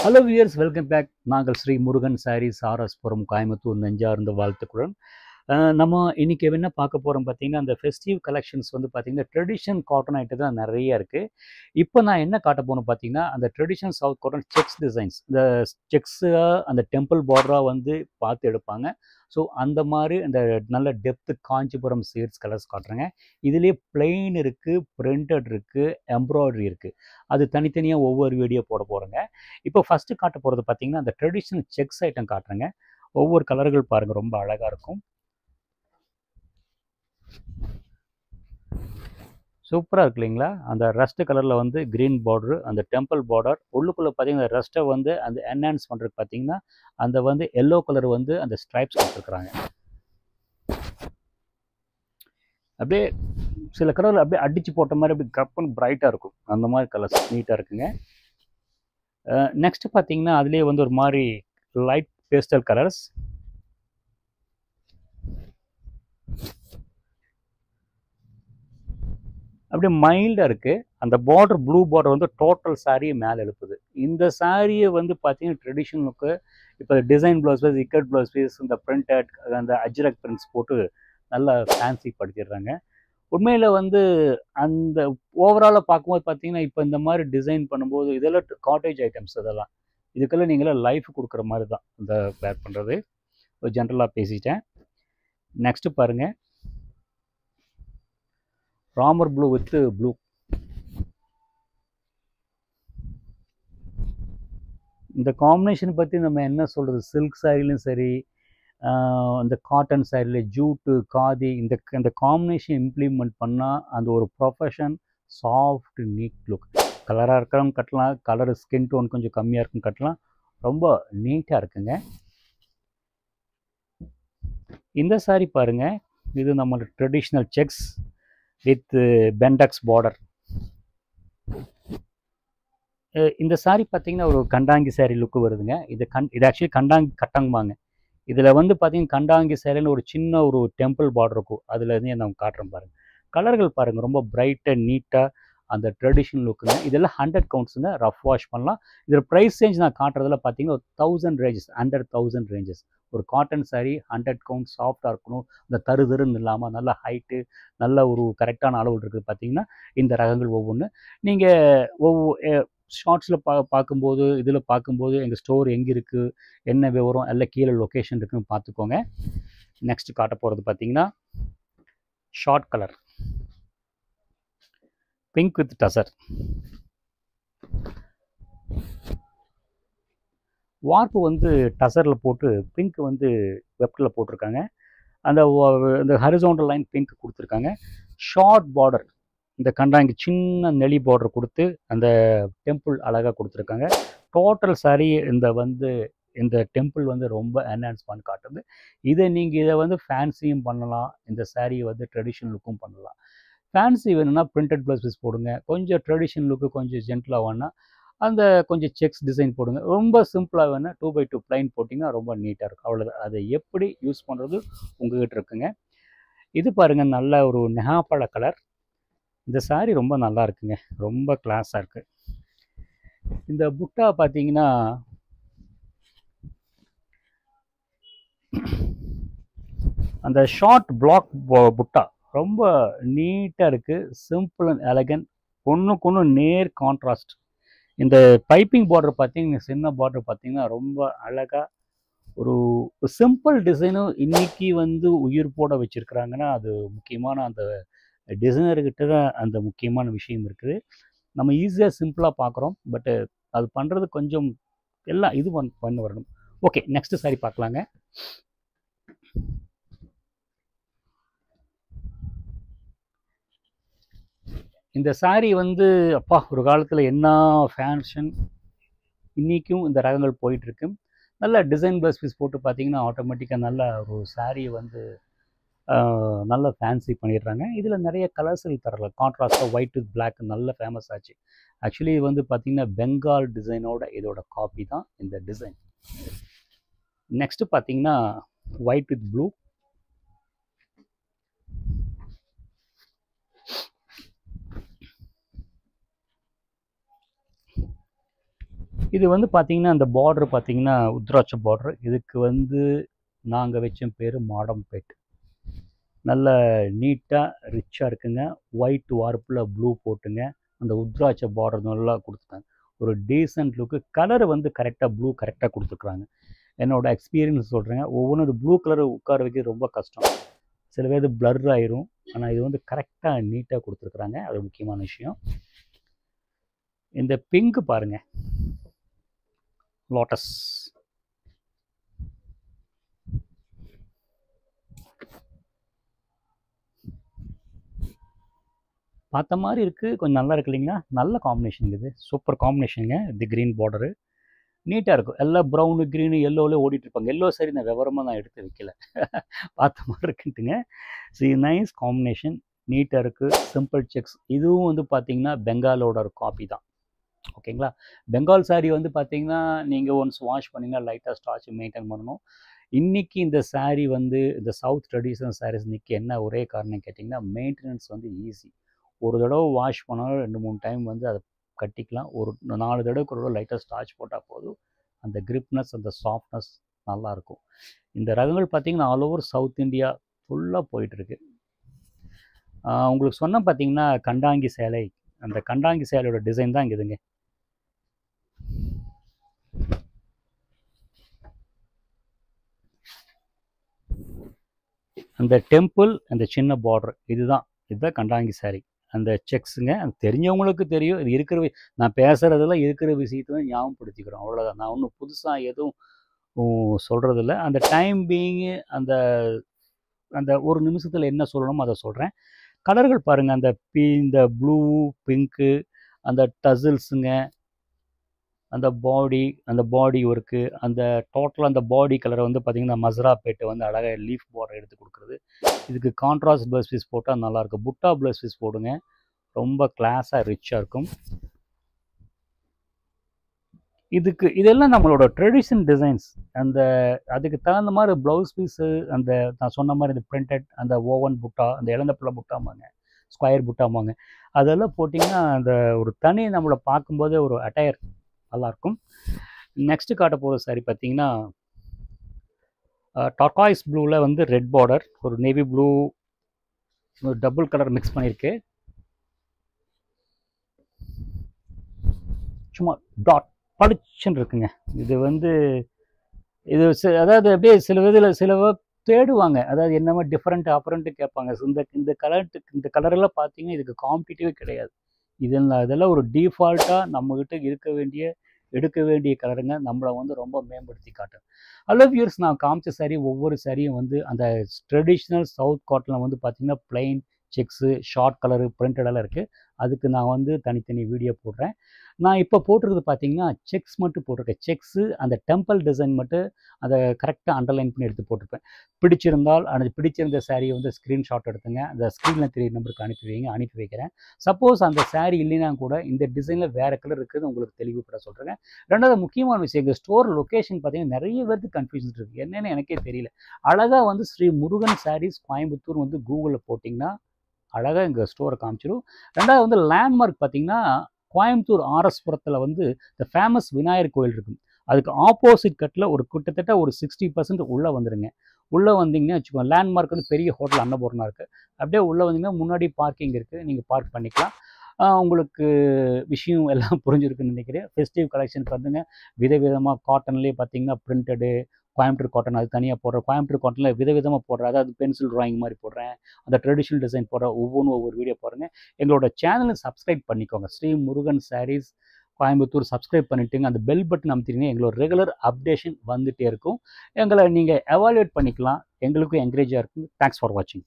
Hello wears, welcome back. நாங்கள் ஸ்ரீ முருகன் சாரீஸ் ஆர்எஸ்புரம் கோயம்புத்தூர் நெஞ்சார்ந்த வாழ்த்துக்களுடன் நம்ம இன்றைக்கி என்ன பார்க்க போகிறோம் பார்த்தீங்கன்னா, அந்த ஃபெஸ்டிவ் கலெக்ஷன்ஸ் வந்து பார்த்திங்கன்னா ட்ரெடிஷன் காட்டன் ஐட்டம் தான் நிறைய இருக்குது. இப்போ நான் என்ன காட்ட போகணும் பார்த்தீங்கன்னா, அந்த traditional south cotton sex designs, இந்த செக்ஸாக அந்த டெம்பிள் பார்டராக வந்து பார்த்து எடுப்பாங்க. ஸோ அந்த மாதிரி அந்த நல்ல டெப்த்து காஞ்சிபுரம் சீட்ஸ் கலர்ஸ் காட்டுறேங்க. இதுலேயே பிளெயின் இருக்குது, பிரிண்டட் இருக்குது, எம்ப்ராய்டரி இருக்குது. அது தனித்தனியாக ஒவ்வொரு வீடியோ போட போகிறேங்க. இப்போ ஃபஸ்ட்டு காட்ட போகிறது பார்த்தீங்கன்னா, அந்த ட்ரெடிஷ்னல் செக்ஸ் ஐட்டம் காட்டுறேங்க. ஒவ்வொரு கலர்கள் பாருங்கள், ரொம்ப அழகாக இருக்கும். சூப்பராக இருக்கு இல்லைங்களா? அந்த ரஸ்ட் கலரில் வந்து க்ரீன் பார்டரு, அந்த டெம்பிள் பார்டர் உள்ளுக்குள்ளே பார்த்தீங்கன்னா ரஸ்ட்டை வந்து அந்த என்ஹான்ஸ் பண்ணுறதுக்கு பார்த்தீங்கன்னா அந்த வந்து எல்லோ கலர் வந்து அந்த ஸ்ட்ரைப்ஸ் கொடுத்துருக்குறாங்க. அப்படியே சில கலரில் அப்படியே அடித்து போட்ட மாதிரி அப்படியே கப்புன்னு பிரைட்டாக இருக்கும். அந்த மாதிரி கலர்ஸ் நீட்டாக இருக்குங்க. நெக்ஸ்ட் பார்த்தீங்கன்னா அதுலேயே வந்து ஒரு மாதிரி லைட் பேஸ்டல் கலர்ஸ். அப்படியே மைல்டாக இருக்குது. அந்த பார்டர் ப்ளூ பார்டர் வந்து டோட்டல் சாரியை மேலே எழுப்புது. இந்த சாரியை வந்து பார்த்தீங்கன்னா ட்ரெடிஷனலுக்கு இப்போ design blouse piece, ikat blouse piece, இந்த பிரிண்டட் அந்த அஜ்ரக் பிரிண்ட்ஸ் போட்டு நல்லா ஃபேன்சி படுத்திடுறாங்க. உண்மையில் வந்து அந்த ஓவராலாக பார்க்கும்போது பார்த்தீங்கன்னா இப்போ இந்த மாதிரி டிசைன் பண்ணும்போது இதெல்லாம் காட்டேஜ் ஐட்டம்ஸ். இதெல்லாம் இதுக்கெல்லாம் நீங்களாம் லைஃப் கொடுக்குற மாதிரி தான் இந்த வேர் பண்ணுறது. ஒரு ஜென்ரலாக பேசிட்டேன். நெக்ஸ்ட்டு பாருங்கள், ராமர் ப்ளூ வித் ப்ளூ. இந்த காம்பினேஷன் பற்றி நம்ம என்ன சொல்கிறது, சில்க் சாரிலையும் சரி, இந்த காட்டன் சாரியில் ஜூட்டு காதி இந்த காம்பினேஷன் இம்ப்ளிமெண்ட் பண்ணால் அந்த ஒரு ப்ரொஃபஷன் சாஃப்ட் நீட் லுக். கலராக இருக்கிறவங்க கட்டலாம், கலர் ஸ்கின் டோன் கொஞ்சம் கம்மியாக இருக்கும் கட்டலாம், ரொம்ப நீட்டாக இருக்குங்க. இந்த சாரி பாருங்கள், இது நம்மளோட ட்ரெடிஷ்னல் செக்ஸ் வித் பெண்டக்ஸ் பார்டர். இந்த சாரி பார்த்தீங்கன்னா ஒரு கண்டாங்கி சாரி லுக்கு வருதுங்க. இது ஆக்சுவலி கண்டாங்கி கட்டங்குவாங்க. இதில் வந்து பார்த்தீங்கன்னா கண்டாங்கி சேலைன்னு ஒரு சின்ன ஒரு டெம்பிள் பார்டர் இருக்கும். அதில் இருந்து நான் காட்டுறேன் பாருங்கள். கலர்கள் பாருங்கள், ரொம்ப பிரைட்டாக நீட்டாக அந்த ட்ரெடிஷ்னல் லுக்குங்க. இதெல்லாம் 100 கவுண்ட்ஸுங்க, ரஃப் வாஷ் பண்ணலாம். இதில் ப்ரைஸ் ரேஞ்ச் நான் காட்டுறதுல பார்த்தீங்கன்னா ஒரு 1000 ரேஞ்சஸ், அண்டர் 1000 ரேஞ்சஸ். ஒரு காட்டன் சாரி 100 கவுண்ட் சாஃப்டாக இருக்கணும், இந்த தருன்னு இல்லாமல் நல்ல ஹைட்டு, நல்ல ஒரு கரெக்டான அளவு இருக்குது. பார்த்தீங்கன்னா இந்த ரகங்கள் ஒவ்வொன்று நீங்கள் ஷார்ட்ஸில் பார்க்கும்போது, இதில் பார்க்கும்போது எங்கள் ஸ்டோர் எங்கே இருக்குது, என்ன விவரம் எல்லாம் கீழே லொக்கேஷன் இருக்குன்னு பார்த்துக்கோங்க. நெக்ஸ்ட் காட்ட போகிறது பார்த்தீங்கன்னா short colour pink with tussar. வார்ப்பு வந்து டசரில் போட்டு பிங்க் வந்து வெப்டில் போட்டிருக்காங்க. அந்த ஹரிசாண்டல் லைன் பிங்க் கொடுத்துருக்காங்க. ஷார்ட் பார்டர், இந்த கண்டாங்கி சின்ன நெளி பார்டர் கொடுத்து அந்த டெம்பிள் அழகாக கொடுத்துருக்காங்க. டோட்டல் சாரி இந்த டெம்பிள் வந்து ரொம்ப என்ஹான்ஸ் பண்ணி காட்டுது. இதை வந்து ஃபேன்சியும் பண்ணலாம், இந்த சாரியை வந்து ட்ரெடிஷ்னல் லுக்கும் பண்ணலாம். ஃபேன்சி வேணும்னா பிரிண்டட் ப்ளவுஸ் பீஸ் போடுங்க, கொஞ்சம் ட்ரெடிஷ்னல் லுக்கு கொஞ்சம் ஜென்டலாக வேணால் அந்த கொஞ்சம் செக்ஸ் டிசைன் போடுங்க. ரொம்ப சிம்பிளாக வேணால் 2x2 ப்ளைன் போட்டிங்கன்னா ரொம்ப நீட்டாக இருக்கும். அவ்வளோதான். அதை எப்படி யூஸ் பண்ணுறது உங்கள்கிட்ட இருக்குங்க. இது பாருங்கள், நல்ல ஒரு நெகாப்பழ கலர். இந்த சாரி ரொம்ப நல்லா இருக்குங்க, ரொம்ப கிளாஸாக இருக்குது. இந்த புட்டா பார்த்தீங்கன்னா அந்த ஷார்ட் பிளாக் புட்டா ரொம்ப நீட்டாக இருக்குது, சிம்பிள் அண்ட் எலகன்ட், ஒன்றுக்கு ஒன்று நேர் கான்ட்ராஸ்ட். இந்த பைப்பிங் பார்டர் பார்த்தீங்கன்னா, சின்ன பார்டர் பார்த்தீங்கன்னா ரொம்ப அழகாக ஒரு சிம்பிள் டிசைனும் இன்றைக்கி வந்து உயிர் போட வச்சுருக்குறாங்கன்னா அது முக்கியமான அந்த டிசைனர்கிட்ட தான் அந்த முக்கியமான விஷயம் இருக்குது. நம்ம ஈஸியாக சிம்பிளாக பார்க்குறோம், பட்டு அது பண்ணுறது கொஞ்சம் எல்லாம் இது பண்ண வரணும். ஓகே, நெக்ஸ்ட் சாரி பார்க்கலாங்க. இந்த சாரி வந்து அப்பா ஒரு காலத்தில் என்ன ஃபேஷன், இன்றைக்கும் இந்த ரகங்கள் போயிட்டுருக்கு. நல்ல டிசைன் ப்ளவுஸ் பீஸ் போட்டு பார்த்தீங்கன்னா ஆட்டோமேட்டிக்காக நல்ல ஒரு சாரியை வந்து நல்ல ஃபேன்சி பண்ணிடுறாங்க. இதில் நிறைய கலர்ஸில் தரலாம். கான்ட்ராஸ்ட்டாக ஒயிட் வித் பிளாக் நல்ல ஃபேமஸ் ஆச்சு. ஆக்சுவலி இது வந்து பார்த்திங்கன்னா பெங்கால் டிசைனோட இதோட காப்பி தான் இந்த டிசைன். நெக்ஸ்ட்டு பார்த்தீங்கன்னா ஒயிட் வித் ப்ளூ. இது வந்து பார்த்தீங்கன்னா அந்த பார்டர் பார்த்தீங்கன்னா உத்ராட்ச பார்டர். இதுக்கு வந்து நாங்கள் வச்ச பேர் மாடம்பேட். நல்ல நீட்டாக ரிச்சாக இருக்குங்க. ஒயிட் வார்ப்பில் ப்ளூ போட்டுங்க. அந்த உத்ராட்ச பார்டர் நல்லா கொடுத்துட்டாங்க. ஒரு டீசென்ட் லுக்கு. கலர் வந்து கரெக்டாக ப்ளூ கரெக்டாக கொடுத்துருக்குறாங்க. என்னோடய எக்ஸ்பீரியன்ஸ் சொல்கிறேங்க. ஒவ்வொன்றும் ப்ளூ கலர் உட்கார வைக்கிறது ரொம்ப கஷ்டம். சில பேர் பிளர் ஆயிரும். ஆனால் இது வந்து கரெக்டாக நீட்டாக கொடுத்துருக்குறாங்க. அது முக்கியமான விஷயம். இந்த பிங்க் பாருங்க, லோட்டஸ். பார்த்த மாதிரி இருக்குது, கொஞ்சம் நல்லா இருக்கு இல்லைங்களா? நல்ல காம்பினேஷன் இது, சூப்பர் காம்பினேஷனுங்க. இது க்ரீன் பார்டரு நீட்டாக இருக்கும். எல்லாம் ப்ரௌனு க்ரீனு எல்லோவிலே ஓடிட்டுருப்பாங்க. எல்லோ சரி நான் விவரமாக நான் எடுத்து வைக்கல, பார்த்த மாதிரி இருக்குன்ட்டுங்க. ஸோ நைஸ் காம்பினேஷன், நீட்டாக இருக்குது. Simple sex. இதுவும் வந்து பார்த்தீங்கன்னா பெங்காலோட ஒரு காப்பி தான். ஓகேங்களா? பெங்கால் சாரீ வந்து பார்த்தீங்கன்னா நீங்கள் ஒன்ஸ் வாஷ் பண்ணிங்கன்னா லைட்டாக ஸ்டார்ச் மெயின்டைன் பண்ணணும். இன்றைக்கி இந்த சாரீ வந்து இந்த சவுத் ட்ரெடிஷ்னல் சாரீஸ் இன்றைக்கி என்ன ஒரே காரணம் கேட்டிங்கன்னா மெயின்டெனன்ஸ் வந்து ஈஸி. ஒரு தடவை வாஷ் பண்ணாலும் 2-3 டைம் வந்து அதை கட்டிக்கலாம். ஒரு 4 தடவைக்கு ஒரு தடவை லைட்டாக ஸ்டார்ச் போட்டால் போதும். அந்த கிரிப்னஸ், அந்த சாஃப்ட்னஸ் நல்லாயிருக்கும். இந்த ரகங்கள் பார்த்திங்கன்னா ஆல் ஓவர் சவுத் இந்தியா ஃபுல்லாக போயிட்டுருக்கு. உங்களுக்கு சொன்ன பார்த்திங்கன்னா கண்டாங்கி சேலை. அந்த கண்டாங்கி சேலையோட டிசைன் தான் இங்குதுங்க. அந்த டெம்பிள், அந்த சின்ன பார்டர், இதுதான் கண்டாங்கி சாரி. அந்த செக்ஸுங்க, அது தெரிஞ்சவங்களுக்கு தெரியும். இது இருக்கிற நான் பேசுகிறதெல்லாம் இருக்கிற விஷயத்தை தான் ஞாபகப்படுத்திக்கிறோம், அவ்வளோதான். நான் ஒன்றும் புதுசாக எதுவும் சொல்கிறதில்ல. அந்த டைம் பீயிங்கு அந்த அந்த ஒரு நிமிஷத்தில் என்ன சொல்லணுமோ அதை சொல்கிறேன். கலர்கள் பாருங்கள், இந்த ப்ளூ, பிங்க்கு, அந்த டசில்ஸுங்க, அந்த பாடி ஒர்க்கு, அந்த டோட்டலாக அந்த பாடி கலரை வந்து பார்த்திங்கன்னா மஸ்ரா பேட்டை வந்து அழகாக லீஃப் பார்டர் எடுத்து கொடுக்குறது. இதுக்கு கான்ட்ராஸ்ட் ப்ளவுஸ் பீஸ் போட்டால் நல்லாயிருக்கும். புட்டா ப்ளவுஸ் பீஸ் போடுங்க, ரொம்ப கிளாஸாக ரிச்சாக இருக்கும். இதெல்லாம் நம்மளோட ட்ரெடிஷன் டிசைன்ஸ். அதுக்கு தகுந்த மாதிரி ப்ளவுஸ் பீஸு, நான் சொன்ன மாதிரி இந்த பிரிண்டட், அந்த ஓவன் புட்டா, அந்த இளந்தப்பிள்ளை புட்டாமாங்க, ஸ்கொயர் புட்டாமாங்க, அதெல்லாம் போட்டிங்கன்னா அந்த ஒரு தனி நம்மளை பார்க்கும்போதே ஒரு அட்டையர் நல்லாயிருக்கும். நெக்ஸ்ட்டு காட்ட போகிற சாரி பார்த்தீங்கன்னா டர்காய்ஸ் ப்ளூவில் வந்து ரெட் பார்டர், ஒரு நேவி ப்ளூ, ஒரு டபுள் கலர் மிக்ஸ் பண்ணியிருக்கு. சும்மா டாட் பளிச்சுன்னு இருக்குங்க. இது வந்து அதாவது அப்படியே சில தேடுவாங்க, அதாவது என்னமோ டிஃப்ரெண்ட் அப்புறன்ட்டு கேட்பாங்க. இந்த கலரெல்லாம் பார்த்தீங்கன்னா இதுக்கு காம்படிட்டிவே கிடையாது. இதெல்லாம் ஒரு டிஃபால்ட்டாக நம்மக்கிட்ட எடுக்க வேண்டிய கலருங்க. நம்மளை வந்து ரொம்ப மேம்படுத்தி காட்டும். ஹலோ வியூர்ஸ், நான் காமிச்ச சாரி ஒவ்வொரு சாரியும் வந்து அந்த ட்ரெடிஷ்னல் சவுத் காட்டனில் வந்து பார்த்திங்கன்னா பிளைன் செக்ஸு, ஷார்ட் கலரு, பிரிண்டடெல்லாம் இருக்குது. அதுக்கு நான் வந்து தனித்தனி வீடியோ போடுறேன். நான் இப்போ போட்டிருக்கிறது பார்த்தீங்கன்னா செக்ஸ் மட்டும் போட்டிருக்கேன். செக்ஸு, அந்த டெம்பிள் டிசைன் மட்டும் அதை கரெக்டாக அண்டர்லைன் பண்ணி எடுத்து போட்டிருப்பேன். பிடிச்சிருந்த சாரியை வந்து ஸ்க்ரீன்ஷாட் எடுத்துங்க, அந்த ஸ்க்ரீனில் 3 நம்பருக்கு அனுப்பி வைக்கிறேன். சப்போஸ் அந்த சாரி இல்லைனா கூட இந்த டிசைனில் வேறு கலர் இருக்குது உங்களுக்கு தெளிவுபட சொல்கிறேங்க. ரெண்டாவது முக்கியமான விஷயம், எங்கள் ஸ்டோர் லொக்கேஷன் பார்த்தீங்கன்னா நிறைய பேருக்கு கன்ஃபியூஷன் இருக்குது. என்னென்னு எனக்கே தெரியல. அழகாக வந்து ஸ்ரீ முருகன் சாரீஸ் கோயம்புத்தூர் வந்து கூகுளில் போட்டிங்கன்னா அழகாக எங்கள் ஸ்டோரை காமிச்சிடும். ரெண்டாவது வந்து லேண்ட்மார்க் பார்த்தீங்கன்னா கோயம்புத்தூர் ஆர்எஸ்புரத்தில் வந்து இந்த ஃபேமஸ் விநாயகர் கோயில் இருக்கும். அதுக்கு ஆப்போசிட் கட்டில் கிட்டத்தட்ட ஒரு 60% உள்ளே வந்துடுங்க. உள்ளே வந்தீங்கன்னா வச்சுக்கோங்க, லேண்ட்மார்க் வந்து பெரிய ஹோட்டல் அன்னபூர்ணா இருக்குது. அப்படியே உள்ளே வந்தீங்கன்னா முன்னாடி பார்க்கிங் இருக்குது, நீங்கள் பார்க் பண்ணிக்கலாம். உங்களுக்கு விஷயம் எல்லாம் புரிஞ்சிருக்குன்னு நினைக்கிறேன். ஃபெஸ்டிவ் கலெக்ஷனுக்கு வந்துங்க விதவிதமாக காட்டன்லேயே பார்த்தீங்கன்னா பிரிண்டடு, கோயம்புத்தூர் காட்டன் அது தனியாக போடுறேன். கோயம்புத்தூர் காட்டனில் விதவிதமாக போடுறேன். அதாவது பென்சில் ட்ராயிங் மாதிரி போடுறேன், அந்த ட்ரெடிஷ்னல் டிசைன் போடுறேன். ஒவ்வொரு வீடியோ பாருங்கள். எங்களோட சேனலை சப்ஸ்கிரைப் பண்ணிக்கோங்க. ஸ்ரீ முருகன் சாரீஸ் கோயம்புத்தூர் சப்ஸ்கிரைப் பண்ணிவிட்டுங்க. அந்த பெல் பட்டன் அமுத்திட்டீங்கன்னா எங்களோட ரெகுலர் அப்டேஷன் வந்துகிட்டே இருக்கும். எங்களை நீங்கள் எவாலுவேட் பண்ணிக்கலாம். எங்களுக்கும் என்கரேஜாக இருக்கும். தேங்க்ஸ் ஃபார் வாட்சிங்.